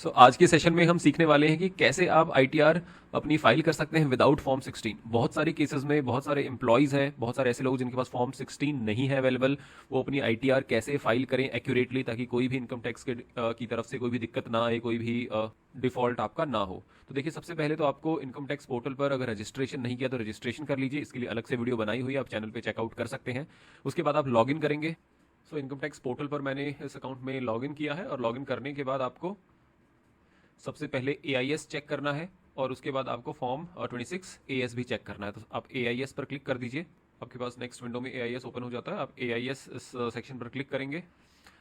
आज के सेशन में हम सीखने वाले हैं कि कैसे आप आईटीआर अपनी फाइल कर सकते हैं विदाउट फॉर्म 16। बहुत सारे केसेस में बहुत सारे एम्प्लॉयज़ हैं, बहुत सारे ऐसे लोग जिनके पास फॉर्म 16 नहीं है अवेलेबल। वो अपनी आईटीआर कैसे फाइल करें एक्यूरेटली, ताकि कोई भी इनकम टैक्स की तरफ से कोई भी दिक्कत ना आए, कोई भी डिफॉल्ट आपका ना हो। तो देखिए, सबसे पहले तो आपको इनकम टैक्स पोर्टल पर अगर रजिस्ट्रेशन नहीं किया तो रजिस्ट्रेशन कर लीजिए। इसके लिए अलग से वीडियो बनाई हुई है, आप चैनल पर चेकआउट कर सकते हैं। उसके बाद आप लॉगिन करेंगे। इनकम टैक्स पोर्टल पर मैंने इस अकाउंट में लॉगिन किया है, और लॉगिन करने के बाद आपको सबसे पहले AIS चेक करना है, और उसके बाद आपको फॉर्म 26 AS भी चेक करना है। तो आप AIS पर क्लिक कर दीजिए। आपके पास नेक्स्ट विंडो में AIS ओपन हो जाता है। आप AIS इस सेक्शन पर क्लिक करेंगे।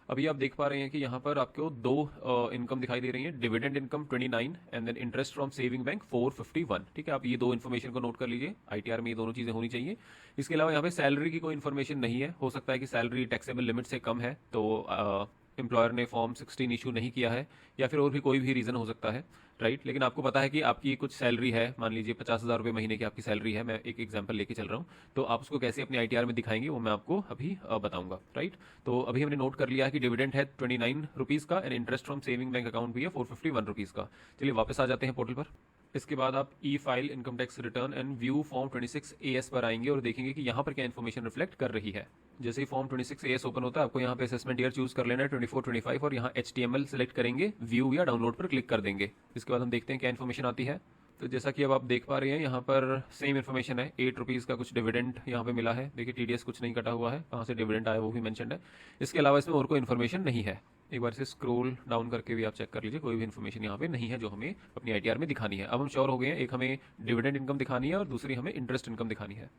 अभी आप देख पा रहे हैं कि यहाँ पर आपको दो इनकम दिखाई दे रही है। Dividend income 29 and then interest from saving bank 451। ठीक है, आप ये दो इन्फॉर्मेशन को नोट कर लीजिए। आईटीआर में ये दोनों चीज़ें होनी चाहिए। इसके अलावा यहाँ पे सैलरी की कोई इन्फॉर्मेशन नहीं है। हो सकता है कि सैलरी टैक्सेबल लिमिट से कम है, तो एम्प्लॉयर ने फॉर्म 16 इशू नहीं किया है, या फिर और भी कोई भी रीज़न हो सकता है, राइट। लेकिन आपको पता है कि आपकी कुछ सैलरी है, मान लीजिए 50,000 रुपये महीने की आपकी सैलरी है। मैं एक एग्जांपल लेके चल रहा हूँ, तो आप उसको कैसे अपने आईटीआर में दिखाएंगे वो मैं आपको अभी बताऊंगा, राइट। तो अभी हमने नोट कर लिया है कि डिविडेंड है 29 रुपीज़ का, and interest from saving bank account भी है 451 रुपीज़ का। चलिए वापस आ जाते हैं पोर्टल पर। इसके बाद आप e file income tax return and view form 26 AS पर आएंगे और देखेंगे कि यहाँ पर क्या इन्फॉर्मेशन रिफ्लेक्ट कर रही है। जैसे ही फॉर्म 26 AS ओपन होता है, आपको यहाँ पे असेसमेंट ईयर चूज कर लेना है 24 25, और यहाँ HTML सेलेक्ट करेंगे, व्यू या डाउनलोड पर क्लिक कर देंगे। इसके बाद हम देखते हैं क्या इन्फॉर्मेशन आती है। तो जैसा कि अब आप देख पा रहे हैं, यहाँ पर सेम इन्फॉर्मेशन है। 8 रुपीज़ का कुछ डिविडेंड यहाँ पे मिला है। देखिए TDS कुछ नहीं कटा हुआ है, कहाँ से डिविडेंड आया वो भी मेंशन्ड है। इसके अलावा इसमें और कोई इन्फॉर्मेशन नहीं है। एक बार से स्क्रॉल डाउन करके भी आप चेक कर लीजिए, कोई भी इन्फॉर्मेशन यहाँ पे नहीं है जो हमें अपनी आईटीआर में दिखानी है। अब हम श्योर हो गए हैं, एक हमें डिविडेंड इनकम दिखानी है और दूसरी हमें इंटरेस्ट इनकम दिखानी है।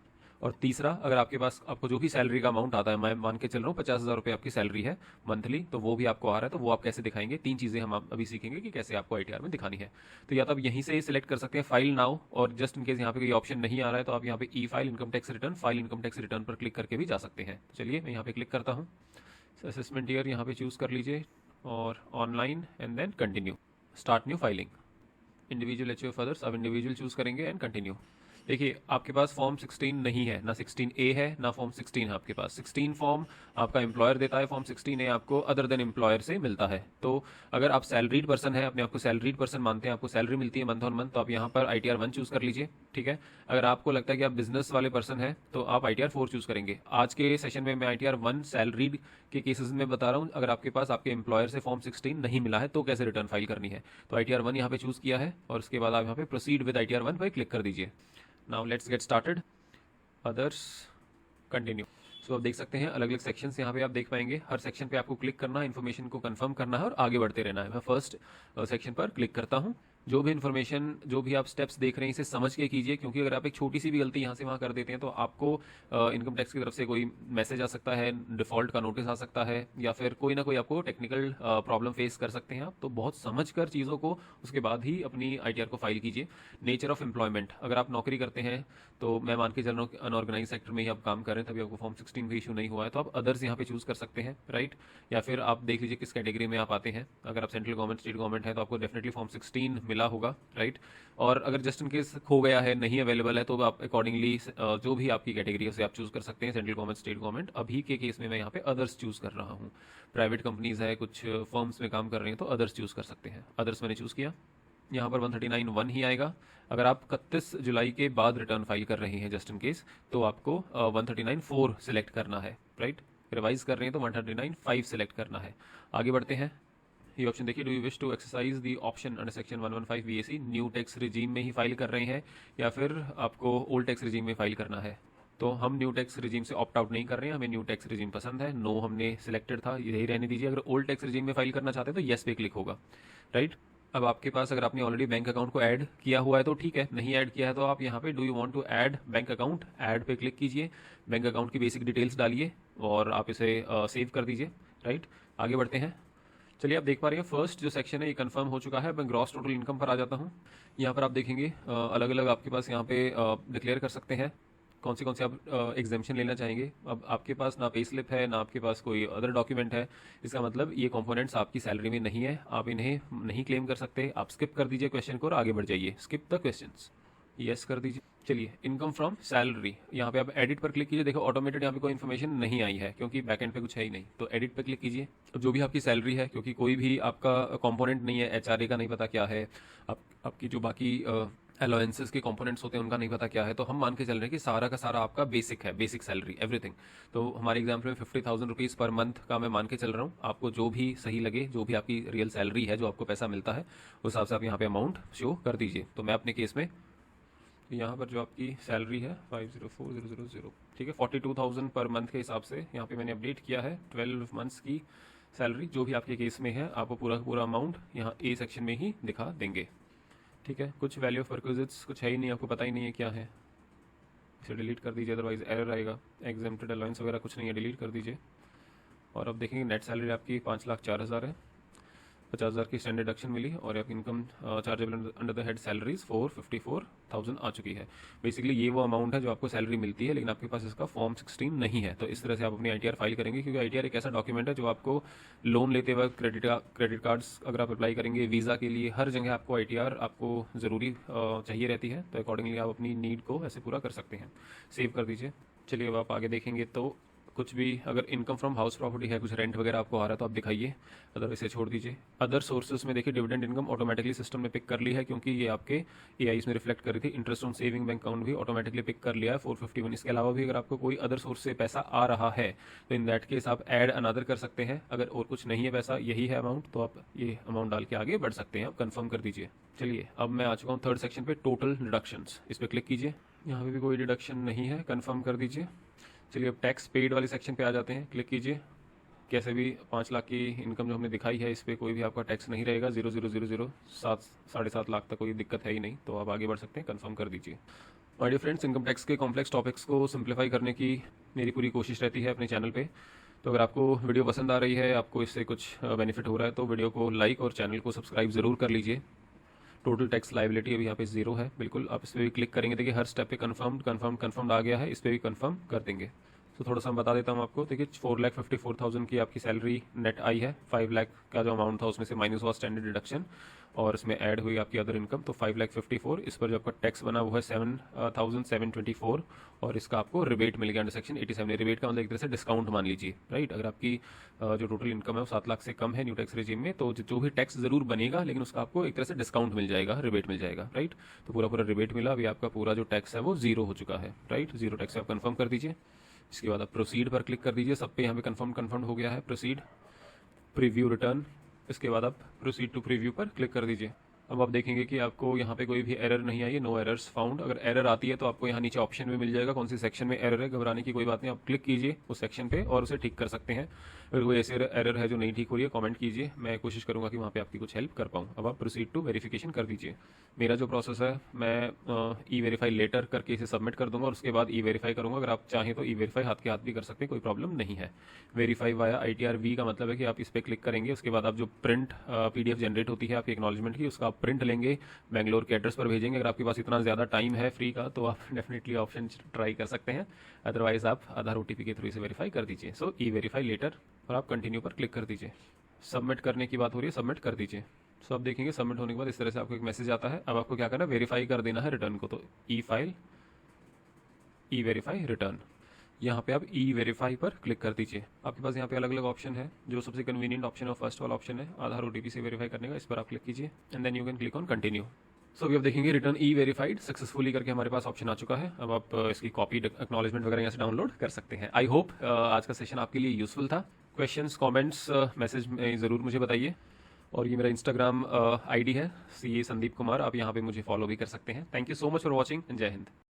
और तीसरा, अगर आपके पास आपको जो भी सैलरी का अमाउंट आता है, मैं मान के चल रहा हूँ 50,000 रुपये आपकी सैलरी है मंथली, तो वो भी आपको आ रहा है, तो वो आप कैसे दिखाएंगे। 3 चीज़ें हम अभी सीखेंगे कि कैसे आपको आईटीआर में दिखानी है। तो या तो आप यहीं से सिलेक्ट कर सकते हैं फाइल नाउ, और जस्ट इन केस यहाँ पे कोई ऑप्शन नहीं आ रहा है तो आप यहाँ पे e file income tax return, file income tax return पर क्लिक करके भी जा सकते हैं। चलिए मैं यहाँ पे क्लिक करता हूँ। असेसमेंट ईयर यहाँ पे चूज़ कर लीजिए, और online and then continue, start new filing, individual HUF others. अब इंडिविजुअल चूज करेंगे एंड कंटिन्यू। देखिए, आपके पास फॉर्म 16 नहीं है, ना 16A है ना फॉर्म 16 है आपके पास। 16 फॉर्म आपका एम्प्लॉयर देता है, फॉर्म 16A आपको अदर देन एम्प्लॉयर से मिलता है। तो अगर आप सैलरीड पर्सन है, अपने आपको सैलरीड पर्सन मानते हैं, आपको सैलरी मिलती है मंथ ऑन मंथ, तो आप यहाँ पर ITR 1 चूज कर लीजिए। ठीक है, अगर आपको लगता है कि आप बिजनेस वाले पर्सन है तो आप ITR 4 चूज करेंगे। आज के सेशन में मैं ITR 1 सैलरीड के केसेस में बता रहा हूँ। अगर आपके पास आपके एम्प्लॉयर से फॉर्म 16 नहीं मिला है तो कैसे रिटर्न फाइल करनी है, तो ITR 1 यहाँ पे चूज किया है, और उसके बाद आप यहाँ पे प्रोसीड विद ITR 1 पर क्लिक कर दीजिए। Now let's get started, others, continue. So आप देख सकते हैं अलग अलग सेक्शंस यहाँ पे आप देख पाएंगे। हर सेक्शन पे आपको क्लिक करना है, इन्फॉर्मेशन को कंफर्म करना है और आगे बढ़ते रहना है। मैं फर्स्ट सेक्शन पर क्लिक करता हूँ। जो भी इन्फॉर्मेशन, जो भी आप स्टेप्स देख रहे हैं, इसे समझ के कीजिए, क्योंकि अगर आप एक छोटी सी भी गलती यहाँ से वहाँ कर देते हैं तो आपको इनकम टैक्स की तरफ से कोई मैसेज आ सकता है, डिफॉल्ट का नोटिस आ सकता है, या फिर कोई ना कोई आपको टेक्निकल प्रॉब्लम फेस कर सकते हैं आप। तो बहुत समझ कर चीज़ों को, उसके बाद ही अपनी ITR को फाइल कीजिए। नेचर ऑफ एम्प्लॉयमेंट, अगर आप नौकरी करते हैं तो मैं मान के चल रहा हूँ अनऑर्गेनाइज सेक्टर में ही आप काम कर रहे हैं, तभी आपको फॉर्म 16 का इशू नहीं हुआ है, तो आप अदर्स यहाँ पे चूज कर सकते हैं, राइट। या फिर आप देख लीजिए किस कैटेगरी में आप आते हैं। अगर आप सेंट्रल गवर्नमेंट, स्टेट गवर्नमेंट है तो आपको डेफिनेटली फॉर्म 16 मिला होगा, राइट। और अगर जस्ट इन केस खो गया है, नहीं अवेलेबल है, तो आप अकॉर्डिंगली जो भी आपकी कैटेगरी है उसे आप चूज कर सकते हैं, सेंट्रल गवर्नमेंट, स्टेट गवर्नमेंट। अभी के केस में मैं यहाँ पे अदर्स चूज कर रहा हूँ। प्राइवेट कंपनीज है, कुछ फर्म्स में काम कर रहे हैं, तो अदर्स चूज कर सकते हैं। अदर्स मैंने चूज किया, यहाँ पर 139(1) ही आएगा। अगर आप 31 जुलाई के बाद रिटर्न फाइल कर रहे हैं जस्ट इन केस, तो आपको 139(4) सिलेक्ट करना है, राइट। रिवाइज कर रहे हैं तो 139(5) सिलेक्ट करना है। आगे बढ़ते हैं। ये ऑप्शन देखिए, do you wish to exercise the option under section 115 BAC, new tax regime में ही फाइल कर रहे हैं या फिर आपको ओल्ड टैक्स रिजीम में फाइल करना है। तो हम न्यू टैक्स रिजीम से ऑप्ट आउट नहीं कर रहे हैं, हमें न्यू टैक्स रिजीम पसंद है। नो हमने सिलेक्टेड था, यही रहने दीजिए। अगर ओल्ड टैक्स रिजीम में फाइल करना चाहते हैं तो येस पे क्लिक होगा, राइट। अब आपके पास अगर आपने ऑलरेडी बैंक अकाउंट को ऐड किया हुआ है तो ठीक है, नहीं ऐड किया है तो आप यहाँ पे do you want to add bank account, add पे क्लिक कीजिए। बैंक अकाउंट की बेसिक डिटेल्स डालिए और आप इसे सेव कर दीजिए, राइट। आगे बढ़ते हैं। चलिए आप देख पा रहे हैं फर्स्ट जो सेक्शन है ये कंफर्म हो चुका है। मैं ग्रॉस टोटल इनकम पर आ जाता हूँ। यहाँ पर आप देखेंगे अलग अलग आपके पास यहाँ पे डिक्लेयर कर सकते हैं कौन से आप एग्जामेशन लेना चाहेंगे। अब आपके पास ना पे स्लिप है, ना आपके पास कोई अदर डॉक्यूमेंट है, इसका मतलब ये कंपोनेंट्स आपकी सैलरी में नहीं है, आप इन्हें नहीं क्लेम कर सकते। आप स्किप कर दीजिए क्वेश्चन को और आगे बढ़ जाइए, स्किप द क्वेश्चंस। यस कर दीजिए। चलिए, इनकम फ्रॉम सैलरी, यहाँ पे आप एडिट पर क्लिक कीजिए। देखो ऑटोमेटेड यहाँ पे कोई इन्फॉर्मेशन नहीं आई है क्योंकि बैकएंड पे कुछ है ही नहीं, तो एडिट पे क्लिक कीजिए। अब जो भी आपकी सैलरी है, क्योंकि कोई भी आपका कंपोनेंट नहीं है, एचआरए का नहीं पता क्या है, आपकी जो बाकी अलाउंसेस के कंपोनेंट्स होते हैं उनका नहीं पता क्या है, तो हम मान के चल रहे हैं कि सारा का सारा आपका बेसिक है, बेसिक सैलरी एवरीथिंग। तो हमारे एग्जाम्पल में 50,000 रुपीज़ पर मंथ का मैं मान के चल रहा हूँ। आपको जो भी सही लगे, जो भी आपकी रियल सैलरी है, जो आपको पैसा मिलता है, उस हिसाब से आप यहाँ पे अमाउंट शो कर दीजिए। तो मैं अपने केस में यहाँ पर जो आपकी सैलरी है 504000, ठीक है, 42,000 पर मंथ के हिसाब से यहाँ पे मैंने अपडेट किया है 12 मंथ्स की सैलरी। जो भी आपके केस में है, आपको पूरा पूरा अमाउंट यहाँ ए सेक्शन में ही दिखा देंगे, ठीक है। कुछ वैल्यू ऑफ परक्विजिट्स कुछ है ही नहीं, आपको पता ही नहीं है क्या है, इसे डिलीट कर दीजिए, अदरवाइज एरर आएगा। एग्जेम्प्टेड अलाउंस वगैरह कुछ नहीं है, डिलीट कर दीजिए। और अब देखेंगे नेट सैलरी आपकी 5,04,000 है, 50,000 की स्टैंडर्ड डिडक्शन मिली, और आपकी income chargeable under the head salaries 454,000 आ चुकी है। बेसिकली ये वो अमाउंट है जो आपको सैलरी मिलती है, लेकिन आपके पास इसका फॉर्म 16 नहीं है। तो इस तरह से आप अपनी आईटीआर फाइल करेंगे, क्योंकि आईटीआर एक ऐसा डॉक्यूमेंट है जो आपको लोन लेते वक्त, क्रेडिट कार्ड्स अगर आप अप्लाई करेंगे, वीज़ा के लिए, हर जगह आपको आईटीआर आपको ज़रूरी चाहिए रहती है। तो अकॉर्डिंगली आप अपनी नीड को ऐसे पूरा कर सकते हैं। सेव कर दीजिए। चलिए, अब आप आगे देखेंगे तो कुछ भी अगर इनकम फ्रॉम हाउस प्रॉपर्टी है, कुछ रेंट वगैरह आपको आ रहा है तो आप दिखाइए, अदर इसे छोड़ दीजिए। अदर सोर्सेज में देखिए डिविडेंड इनकम ऑटोमेटिकली सिस्टम ने पिक कर ली है, क्योंकि ये आपके एआईज में रिफ्लेक्ट कर रही थी। Interest on saving bank account भी ऑटोमेटिकली पिक कर लिया है 451। इसके अलावा भी अगर आपको कोई अदर सोर्स से पैसा आ रहा है तो इन दैट केस आप ऐड अनदर कर सकते हैं। अगर और कुछ नहीं है पैसा, यही है अमाउंट, तो आप ये अमाउंट डाल के आगे बढ़ सकते हैं। आप कंफर्म कर दीजिए। चलिए, अब मैं आ चुका हूँ थर्ड सेक्शन पे, टोटल डिडक्शंस। इस पर क्लिक कीजिए। यहाँ पे भी कोई डिडक्शन नहीं है, कंफर्म कर दीजिए। चलिए, अब टैक्स पेड वाले सेक्शन पे आ जाते हैं, क्लिक कीजिए। कैसे भी 5 लाख की इनकम जो हमने दिखाई है, इस पर कोई भी आपका टैक्स नहीं रहेगा। 0,000 7.5 लाख तक कोई दिक्कत है ही नहीं, तो आप आगे बढ़ सकते हैं। कंफर्म कर दीजिए। My dear friends, income tax के कॉम्प्लेक्स टॉपिक्स को सिंप्लीफाई करने की मेरी पूरी कोशिश रहती है अपने चैनल पे। तो अगर आपको वीडियो पसंद आ रही है, आपको इससे कुछ बेनिफिट हो रहा है, तो वीडियो को लाइक और चैनल को सब्सक्राइब ज़रूर कर लीजिए। टोटल टैक्स लाइबिलिटी अभी यहाँ पे 0 है, बिल्कुल। आप इस पर भी क्लिक करेंगे, देखिए हर स्टेप पे कन्फर्म्ड आ गया है। इस पर भी कन्फर्म कर देंगे। तो थोड़ा सा मैं बता देता हूँ आपको। देखिए 4,54,000 की आपकी सैलरी नेट आई है। 5 लाख का जो अमाउंट था उसमें से माइनस हुआ स्टैंडर्ड डिडक्शन, और इसमें ऐड हुई आपकी अदर इनकम, तो 5,54,000। इस पर जो आपका टैक्स बना वो है 7,724, और इसका आपको रिबेट मिल गया अंडर सेक्शन 87। रिबेट का मतलब एक तरह से डिस्काउंट मान लीजिए, राइट। अगर आपकी जो टोटल इनकम है वो 7 लाख से कम है न्यू टैक्स रेजिम में, तो जो भी टैक्स जरूर बनेगा, लेकिन उसका आपको एक तरह से डिस्काउंट मिल जाएगा, रिबेट मिल जाएगा, राइट। तो पूरा पूरा रिबेट मिला। अभी आपका पूरा जो टैक्स है वो 0 हो चुका है, राइट। 0 टैक्स आप कंफर्म कर दीजिए। इसके बाद आप प्रोसीड पर क्लिक कर दीजिए। सब पे यहाँ पे कंफर्म हो गया है। Proceed, preview, return. इसके बाद आप प्रोसीड टू प्रीव्यू पर क्लिक कर दीजिए। अब आप देखेंगे कि आपको यहाँ पे कोई भी एरर नहीं आई है, नो एरर्स फाउंड। अगर एरर आती है तो आपको यहाँ नीचे ऑप्शन में मिल जाएगा कौन सी सेक्शन में एरर है। घबराने की कोई बात नहीं, आप क्लिक कीजिए उस सेक्शन पे और उसे ठीक कर सकते हैं। अगर कोई ऐसे एरर है जो नहीं ठीक हो रही है, कमेंट कीजिए, मैं कोशिश करूंगा कि वहाँ पे आपकी कुछ हेल्प कर पाऊँ। अब आप प्रोसीड टू वेरिफिकेशन कर दीजिए। मेरा जो प्रोसेस है, मैं ई वेरीफाई लेटर करके इसे सबमिट कर दूंगा और उसके बाद ई वेरीफाई करूंगा। अगर आप चाहें तो ई वेरीफाई हाथ के हाथ भी कर सकते हैं, कोई प्रॉब्लम नहीं है। वेरीफाई वाया ITR-V का मतलब है कि आप इस पर क्लिक करेंगे, उसके बाद आप जो प्रिंट PDF जनरेट होती है आपकी एक्नॉलेजमेंट की, उसका आप प्रिंट लेंगे, बेंगलोर के एड्रेस पर भेजेंगे। अगर आपके पास इतना ज़्यादा टाइम है फ्री का तो आप डेफिनेटली ऑप्शन ट्राई कर सकते हैं, अदरवाइज आप आधार OTP के थ्रू इसे वेरीफाई कर दीजिए। सो ई वेरीफाई लेटर, और आप कंटिन्यू पर क्लिक कर दीजिए। सबमिट करने की बात हो रही है, सबमिट कर दीजिए। सो आप देखेंगे सबमिट होने के बाद इस तरह से आपको एक मैसेज आता है। अब आपको क्या करना है, वेरीफाई कर देना है रिटर्न को। तो ई फाइल, ई वेरीफाई, रिटर्न, यहाँ पे आप ई वेरीफाई पर क्लिक कर दीजिए। आपके पास यहाँ पे अलग अलग ऑप्शन है, जो सबसे कन्वीनियंट ऑप्शन है फर्स्ट वाला ऑप्शन है, आधार OTP से वेरीफाई करने का। इस पर आप क्लिक कीजिए and then you can click on continue. So अभी आप देखेंगे रिटर्न ई वेरीफाइड सक्सेसफुली करके हमारे पास ऑप्शन आ चुका है। अब आप इसकी कॉपी एक्नॉलेजमेंट वगैरह यहाँ से डाउनलोड कर सकते हैं। आई होप आज का सेशन आपके लिए यूजफुल था। क्वेश्चंस, कमेंट्स, मैसेज में ज़रूर मुझे बताइए। और ये मेरा इंस्टाग्राम ID है, CA संदीप कुमार। आप यहाँ पे मुझे फॉलो भी कर सकते हैं। Thank you so much for watching. जय हिंद।